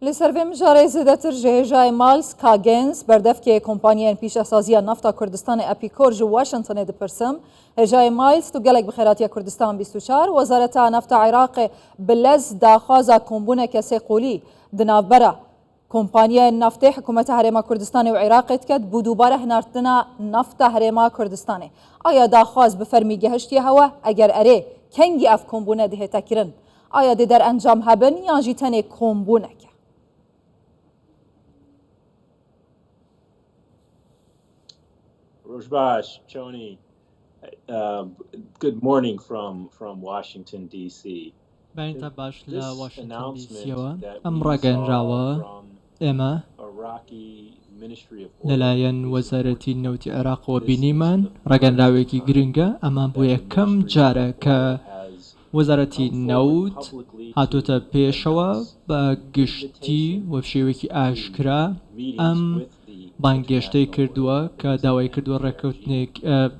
لسروی مجاری زیادتر جهجای مالس کاگنز بردف که کمپانیان پیش اسازی نفت کردستان اپیکور جو واشنطن دپرسم هجای مالس تو گلک بخیراتی کردستان 24 وزارت نفت عراق بلز داخوازا کمبونه کسی قولی دنابرا کمپانیان نفت حکومت هرما کردستان و عراق کد بودوباره هنارتنا نفت هرما کردستان آیا داخواز بفرمی گهشتی هوا اگر اره کنگی اف کمبونه ده تکرن آیا ده در انجام هبن یا جیتن کمبونه که Rojbash, Choni, good morning from Washington, D.C. This announcement that we saw from Iraqi Ministry of لەلایەن وەزارەتی نەوتی عێراق و بینیمان ڕاگەنراوێکی گرنگە ئەمان بۆ یەکەم جارە کە وەزارەتی نەوت هاتوۆتە پێشەوە بە گشتی و شێوەیەکی ئاشکرا ئەم بانگێشتەی کردووە کە داوای کردووە ڕێککەوتنێک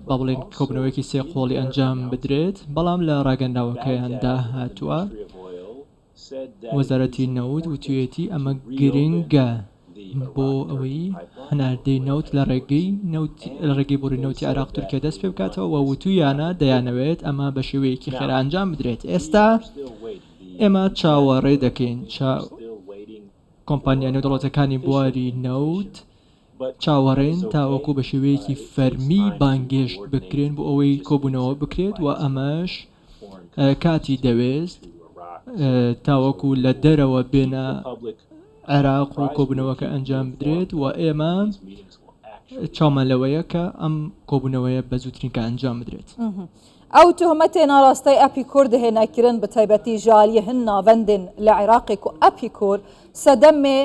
با بڵێن کۆبنەوەیەکی سێ قۆڵی ئەنجام بدرێت بەڵام لە ڕاگەنراوەکەیاندا هاتووە وەزارەتی نەوت وتوێتی ئەمە گرنگە بۆ ئەوەی هەناردەی نەوت لە ڕێگەی بۆری نەوتی عێراق تورکیا دەست پێ بکاتەوە و وتویانە دەیانەوێت ئەمە بە شێوەیەکی خێرا ئەنجام بدرێت ئێستا ئێمە چاوەڕێ دەکەین کۆمپانیا نێودەوڵەتەکانی بواری نەوت چاوەڕێن تاوەکو بە شێوەیەکی فەرمی بانگێشت بکرێن بۆ ئەوەی کۆبوونەوە بکرێت و ئەمەش کاتی دەوێست تاوەکو لە دەرەوە بێنە عێراق و کۆبوونەوەکە ئەنجام بدرێت و ئێمە چاومان لەوەیە کە ئەم کۆبوونەوەیە بە زووترین کە ئەنجام بدرێت ئەو تۆهمەتێ ناڕاستەی ئەپیکۆر دەهێناکردن بە تایبەتی ژالیە هەن ناوەندن لە عێراقێک و ئەپیکۆر سەدەمێ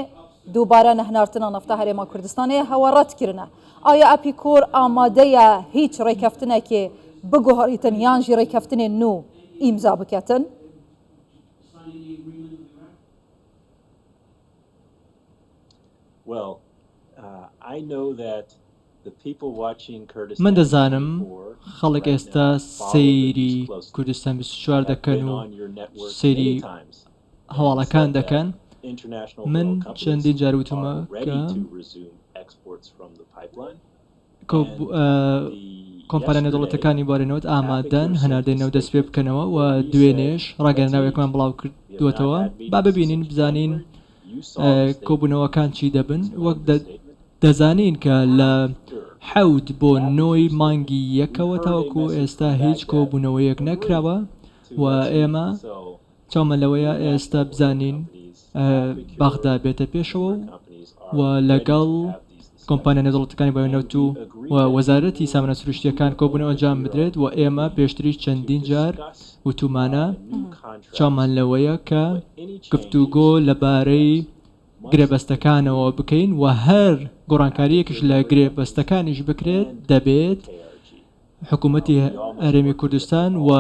دووبارە نەهناردنا نەفتە هەرێما کوردستانەیە هەوەڕەتکردنە ئایا ئەپیکۆر ئامادەیە هیچ ڕێکەفتنێکێ بگۆڕیتن یانژی ڕێکەفتنێ نو ئیمزا بکەتن؟ من دەزانم خەڵک ئێستا سەیری کوردستان 24 دەکەن و سەیری هەواڵەکان دەکەن من چەندین جار وتمە کە کۆمپانیا نێودەوڵەتەکانی بوارێنەوەت ئامادەن هەناردەی نەوت دەست پێ بکەنەوە و دوێنێش ڕاگەرناوێکمان بڵاو کردوێتەوە با ببینین بزانین کۆبوونەوەکان چی دەبن وەک دەزانین کە لە 7 بۆ 9 مانگی یەکەوە تاوەکو ئێستا هیچ کۆبوونەوەیەک نەکراوە و ئێمە چاومە لەوەیە ئێستا بزانین بەغدا بێتە پێشەوە و لەگەڵ کۆمپانیا نێودەوڵەتەکانی بەوێنەوت و وەزارەتی سامانە سروشتیەکان کۆبوونەوە ئەنجام بدرێت و ئێمە پێشتری چەندین جار وتومانە چاومان لەوەیە کە گفتوگۆ لەبارەی گرێبەستەکانەوە بکەین و هەر گۆڕانکاریەکیش لە گرێبەستەکانیش بکرێت دەبێت حکوومەتی هەرێمی کوردستان و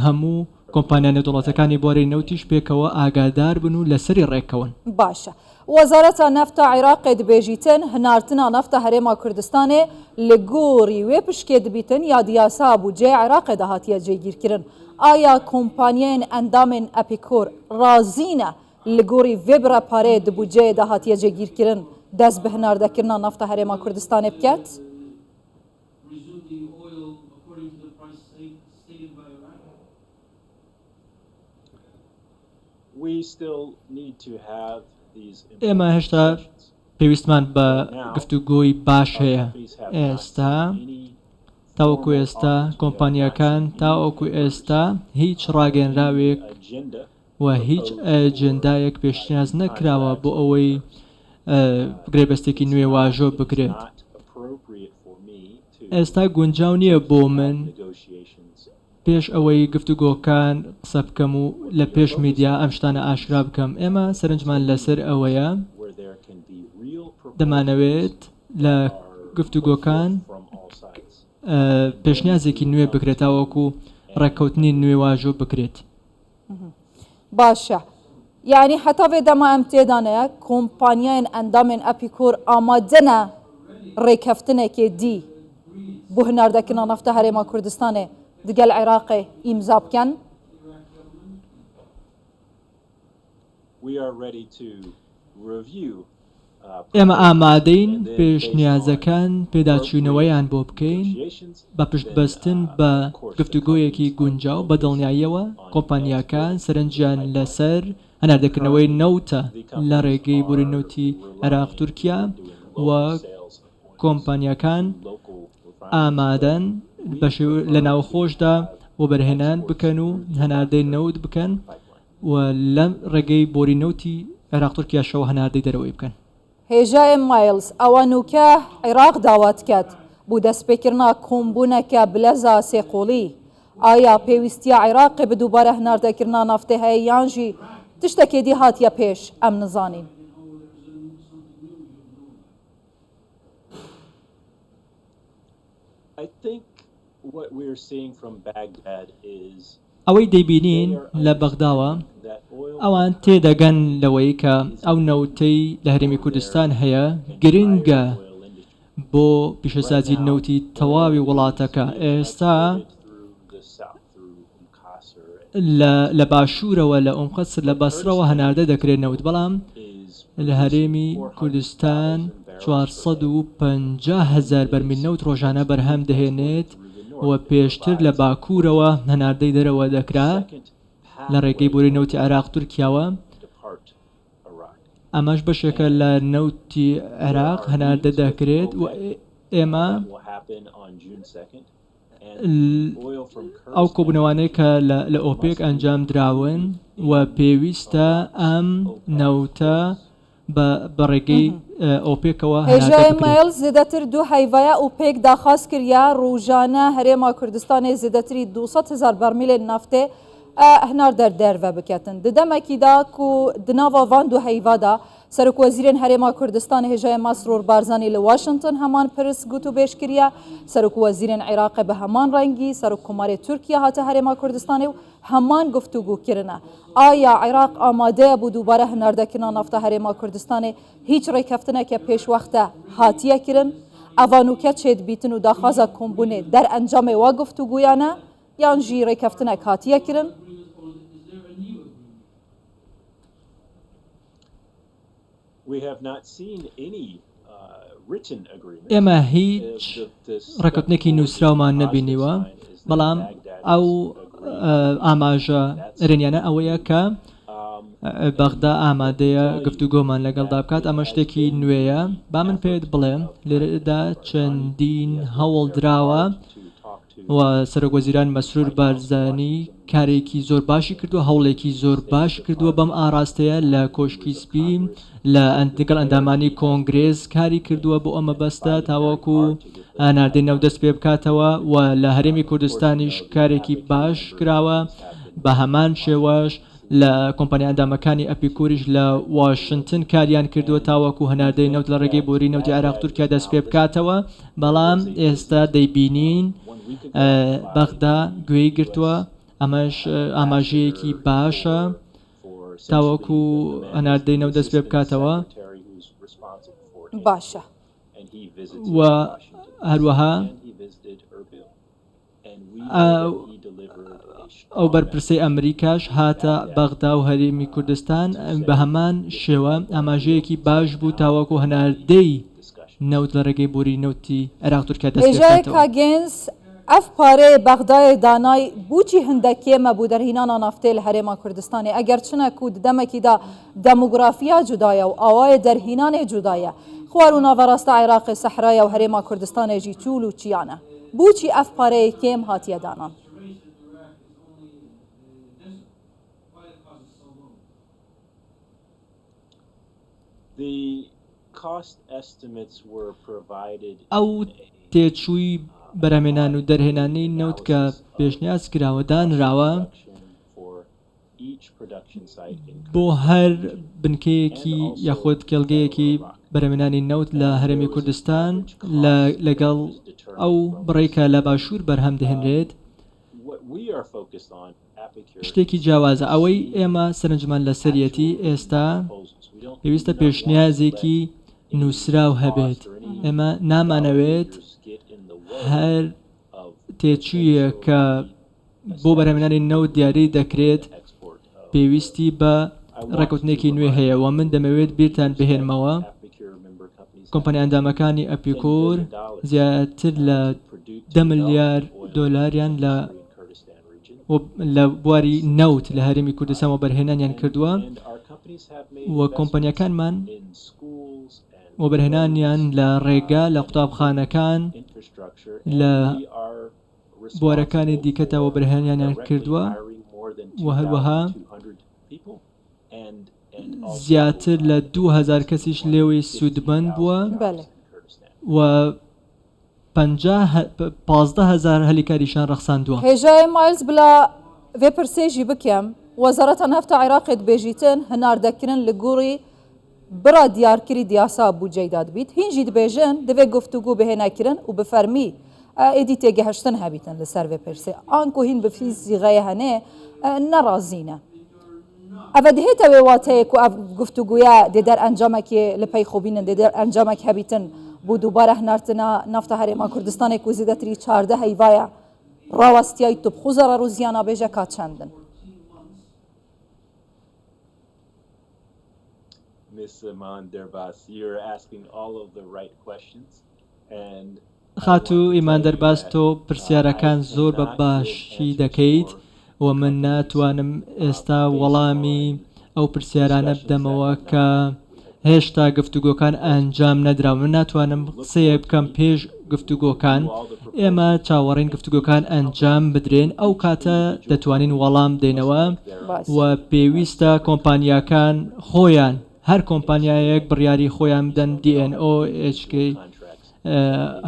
هەموو کۆمپانیا نێودەوڵەتەکانی بواری نەوتیش پێکەوە ئاگادار بن و لەسەری ڕێکەون باشە وەزارەتە نەفتە عێراقێ دەبێژیتن هەناردنا نەفتە هەرێما کوردستانێ لە گۆڕی وێ پشکێ دەبیتن یا دیاسا بوجێ عێراقێ داهاتیە جێگیرکردن ئایا کۆمپانیایان ئەندامên ئەپیکۆر رازینە لە گۆڕی وێبرە پارێ دبوجێ داهاتیە جێگیرکردن دەست بە هەناردەکردنا نەفتە هەرێما کوردستانێ بکات؟ ئێمە هێشتا پێویستمان بە گفتوگۆی باش هەیە ئێستا تاوەکو ئێستا کۆمپانیەکان تاوەکو ئێستا هیچ ڕاگەنراوێک و هیچ ئەجندایەک پێشنیاز نەکراوە بۆ ئەوەی گرێبەستێکی نوێ واژۆ بکرێت ئێستا گونجاو نییە بۆ من پێش ئەوەی گفتوگۆکان قسە بکەم و لە پێش میدیا ئەم شتانە ئاشکرا بکەم ئێمە سەرنجمان لەسەر ئەوەیە دەمانەوێت لە گفتوگۆکان پێشنیازێکی نوێ بکرێت تاوەکو ڕێککەوتنی نوێ واژۆ بکرێت باشە یعنی حتا vê dema em têdaneye kompaniyayên endamên Epicor amadene rêkeftinekê dî بۆ هەناردەکردنا نەفتە هەرێما کوردستانê digel Iraqê îmza bikin؟ ئێمە ئامادەین پێشنیازەکان پێداچوونەوەیان بۆ بکەین بە پشتبەستن بە گفتوگۆیەکی گونجاو بە دڵنیاییەوە کۆمپانیاکان سەرنجیان لەسەر هەناردەکردنەوەی نەوتە لە ڕێگەی بوری نەوتی عێراق تورکیا و کۆمپانیاکان ئامادەن لە ناوخۆشدا و بەرهێنان بکەن و هەناردەی نەوت بکەن و لەم ڕێگەی بۆری نەوتی عێراق تورکیاشەوە هەناردەی دەرەوەی بکەن. هێژای مایلز ئەوانوکە عێراق داوات کرد بوو دەستپێکردنا کۆمبوونەکە بلەزا سێقۆڵی ئایا پێویستیە عێراقی بە دووبارە هەناردەکردنا نافتە هەیە یانژی تشتێکێدی هاتیە پێش ئەم نزانین. ئەوەی دەیبینین لە بەغداوە ئەوان تێدەگەن لەوەی کە ئەو نەوتەی لە هەرێمی کوردستان هەیە گرنگە بۆ پیشەسازی نەوتی تەواوی وڵاتەکە. ئێستا لە باشوورەوە لە ئۆمقەسر لە بەسرەوە هەناردە دەکرێت نەوت، بەڵام لە هەرێمی کوردستان 450,000 بەرمیل نەوت ڕۆژانە بەرهەم دەهێنێت و پێشتر لە باکوورەوە هەناردەی دەرەوە دەکرا لە ڕێگەی بۆری نەوتی عێراق تورکیاوە. ئەمەش بەشێکە لە نەوتی عێراق هەناردە دەکرێت و ئێمە ئەو کۆبوونەوانەی کە لە ئۆپێک ئەنجام دراون و پێویستە ئەم نەوتە بە ڕێگەی ئۆپێکەوە هێژای مایل زیاتر دوو هەیڤایە ئۆپێک داخواست کردیا ڕۆژانە هەرێما کوردستانی زیاتری 200,000 بەرمیلێ نافتێ هەنار دەرڤە بکەتن ددەمەکیدا و دناوە وان دوو هەیڤادا سەرۆکوەزیرên هەرێما کوردستانی هێژای ماسرۆر بارزانانی لە واشنگتن هەمان پرس گوت و بێشکریە سەرۆکوەزیرên عێراق بە هەمان ڕەنگی سەرۆککۆماری تورکیا هاتە هەرێما کوردستانی و هەمان گفتوگوکردنە. ئایا عێراق ئامادەیە بوو دووبارە هەناردەکردنا نافتە هەرێما کوردستانی هیچ ڕێکەفتنێکە پێشوەختە هاتیە کردن ئەڤانوکە چێت بیتن و داخوازە کۆمبوونێ دەرئەنجامێ وا گفتوگویانە یان ژی ڕێکەفتنێک هاتیە کردن؟ ئێمە هیچ ڕێکەوتنێکی نووسراومان نەبینیوە، بەڵام ئەو ئاماژە رێنیانە ئەوەیە کە بەغدا ئامادەیە گفتوگۆمان لەگەڵدا بکات. ئەمە شتێکی نوێیە. با من پێت بڵێم لێرەدا چەندین هەوڵ دراوە و سەرۆکوەزیران مەسرور بارزانی کارێکی زۆر باشی کردووە، هەوڵێکی زۆر باش کردووە بەم ئاراستەیە لە کۆشکی سپی لە لەگەڵ ئەندامانی کۆنگرێز کاری کردووە بۆ ئەمە بەستە تاوەکو هەناردەی نەوت دەست پێ بکاتەوە و لە هەرێمی کوردستانیش کارێکی باش کراوە. بە هەمان شێوەش لە کۆمپانیا ئەندامەکانی ئەپیکوریش لە واشنگتن کاریان کردووە تاوەکو هەناردەی نەوت لە ڕێگەی بۆری نەوتی عێراق تورکیا دەست پێ بکاتەوە، بەڵام ئێستا دەیبینین بەغدا گوێی گرتووە. ئەمەش ئاماژەیەکی باشە تاوەکو هەناردەی نەوت دەست پێ بکاتەوە. باشە و هەروەها ئەو بەرپرسەی ئەمریکاش هاتە بەغدا و هەرێمی کوردستان بە هەمان شێوە ئاماژەیەکی باش بوو تاوەکو هەناردەی نەوت لە ڕێگەی بۆری نەوتی عێراق تورکیا دەست پێ بکاتەوە. کاگەنس ئەف پارەی بەغدای دانای بوچی هەندێکێمە بوو دەرهینانە نافتێ لە هەرێما کوردستانی ئەگەر چنەک و دەمەکیدا دەموگرافیا جودایە و ئاوایە دەرهینانێ جودایە خوار و ناڤەڕاستە عێراقی سەحرایە و هەرێما کوردستانێژی چول و چیانە بوچی ئەف پارەیە کێم هاتیە دانان. ئەو تێچووی بەرهەمێنان و دەرهێنانی نەوت کە پێشنیاز کراوە دانراوە بۆ هەر بنکەیەکی یاخود کێڵگەیەکی بەرهەمێنانی نەوت لە هەرێمی کوردستان لەگەڵ ئەو بڕێکە لە باشوور بەرهەم دەهێنرێت. شتێکی جیاوازە ئەوەی ئێمە سەرنجمان لە سەرەتی ئێستا پێویستە پێشنیازێکی نووسراو هەبێت. ئێمە نامانەوێت هەر تێچوویە کە بۆ بەرهەمێنانی نەوت دیاری دەکرێت پێویستی بە ڕێکوتنێکی نوێ هەیە و من دەمەوێت بیرتان بهێنمەوە کۆمپانیا ئەندامەکانی ئەپیکۆر زیاتر لە 10 ملیار دۆلاریان لە بواری نەوت لە هەرێمی کوردستانەوە بەرهێنانیان کردووە و کۆمپانیەکانمان وەبەرهێنانیان لە ڕێگا لە قوتابخانەکان لە بوارەکانی دیکەتەوە بەرهێنانیان کردووە و هەروەها زیاتر لە 2000 کەسیش لێوەی سوودمەند بووە و 15,000 هەلیکاریشان ڕەخساندووە. هێژای مایلز بلا vê pirsêjî bikem Wezareta Nefta Iraqê dibêjîtin hinardekirin li gorî bira diyarkirî diyasa bûceyê da dibît. Hîn jî dibêjin divê guftûgû bihênekirin û bi fermî êdî têgihiştin hebîtin li ser vê pirsê. An ku hîn bi fîzîxeyê hene nerazî ne. Ev dihête wê wateyê ku ev guftûgûya dê der encamekê li peyxobînin dê der encamek hebîtin bû dubare hinartina nafta Herêma Kurdistanê ku zêdetirî 14 heyvaya rawestiyayî tubxûza rûziyana bêje ka çendin. Ms. Iman Derbas, you're asking all of the right questions and خاتو ئیمان دەرباز تۆ پرسیارەکان زۆر بە باشی دەکەیت و من ناتوانم ئێستا وەڵامی ئەو پرسیارانە بدەمەوە کە هێشتا گفتوگۆکان ئەنجام نەدراوە. من ناتوانم قسەیە بکەم پێش گفتوگۆکان. ئێمە چاوەڕێین گفتوگۆکان ئەنجام بدرێن ئەو کاتە دەتوانین وەڵام دێنەوە و پێویستە کۆمپانیاکان خۆیان هەر کۆمپانیایەک بڕیاری خۆیان بدەن DNO HK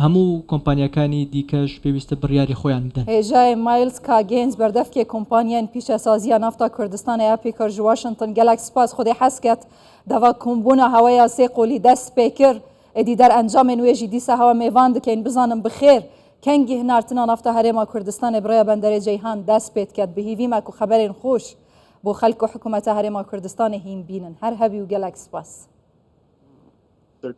هەموو کۆمپانیەکانی دیکەش پێویستە بڕیاری خۆیان بدەن. هێژای مایلز کاگەنز بەردەفکێ کۆمپانیان پیشەسازیە نافتا کوردستانی ئەپیکۆر ji Washington gelek spas xwedê hez ket deva kombûna heweya sê qolî dest pê kir êdî der encamên wê jî dîsa hewa mêvan dikein bizanin bi xêr kengî hinartina nafta Herêma Kurdistanê biraya benderê Ceyhan dest pê diket bi hîvî me ku xeberên xweş بۆ خەلک و حکوومەتە هەرێما کوردستانی هین بینن هەر هەبی و gelek spas.